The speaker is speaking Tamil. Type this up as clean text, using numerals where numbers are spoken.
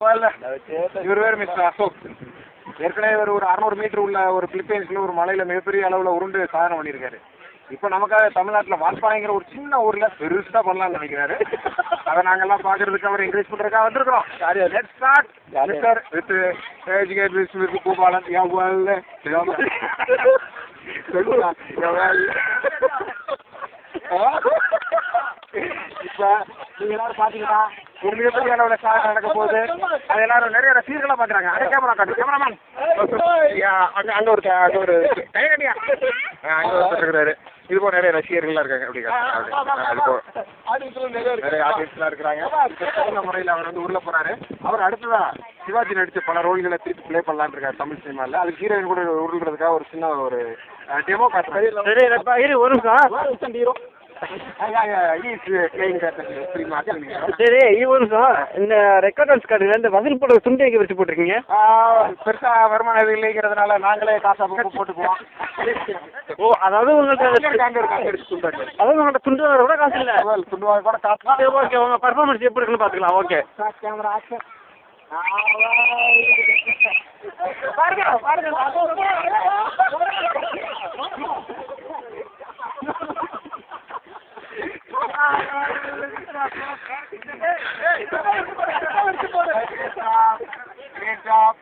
இவர் வேறு மிஸ்டர் அசோக். ஏற்கனவே ஒரு 600 மீட்டர் உள்ள ஒரு பிலிப்பைன்ஸ்ல ஒரு மலையில மிகப்பெரிய அளவில் உருண்டு சாதனை பண்ணியிருக்காரு. இப்போ நமக்காக தமிழ்நாட்டில் வால்பாறைங்கிற ஒரு சின்ன ஊர்ல பெருசா பண்ணலாம்னு நினைக்கிறாரு. அதை நாங்கெல்லாம் பாக்குறதுக்கு அவர் என்கரேஜ் பண்றதுக்காக வந்திருக்கிறோம். Let's start mister with educate with Boopalan. இப்ப நீங்க எல்லாரும் பாத்தீங்கன்னா ஒரு மிகப்பெரிய அளவில் சாதனை நடக்க போகுது. அது எல்லாரும் நிறைய ரசிகர்களா பாக்குறாங்க. அதே கேமரா காட்டு கேமராமேன் அங்க ஒரு கைகட்டியா அங்க இருக்கிறாரு. இது போல நிறைய ரசிகர்கள்லாம் இருக்காங்க. அப்படி நிறைய ஆர்டிஸ்ட்லாம் இருக்கிறாங்க. சிறந்த முறையில் அவர் வந்து உருள போறாரு. அவர் அடுத்ததா சிவாஜி நடிச்ச பல ரோல்களை திருப்பி பிளே பண்ணலான்னு இருக்காரு தமிழ் சினிமாவில். அது ஹீரோயின் கூட உருள்றதுக்காக ஒரு சின்ன ஒரு டெமோ காட்டுறாரு. ஒரு ஹீரோ சரி ஒரு இந்த ரெக்கார்டர்ஸ் கார்டுல இந்த வசூல் போட துண்டு எங்க வச்சு போட்டிருக்கீங்க? பெருசா வருமானம் இல்லைங்கிறதுனால நாங்களே காசா போட்டுக்குவோம். ஓ அதாவது உங்களுக்கு அதாவது உங்கள்கிட்ட துண்டு வாங்க கூட காசு இல்லை. துண்டு வாங்க கூட காசு. ஓகே உங்க பர்ஃபார்மன்ஸ் எப்படி இருக்குன்னு பாத்துக்கலாம். Okay camera action. பாருங்க Great job.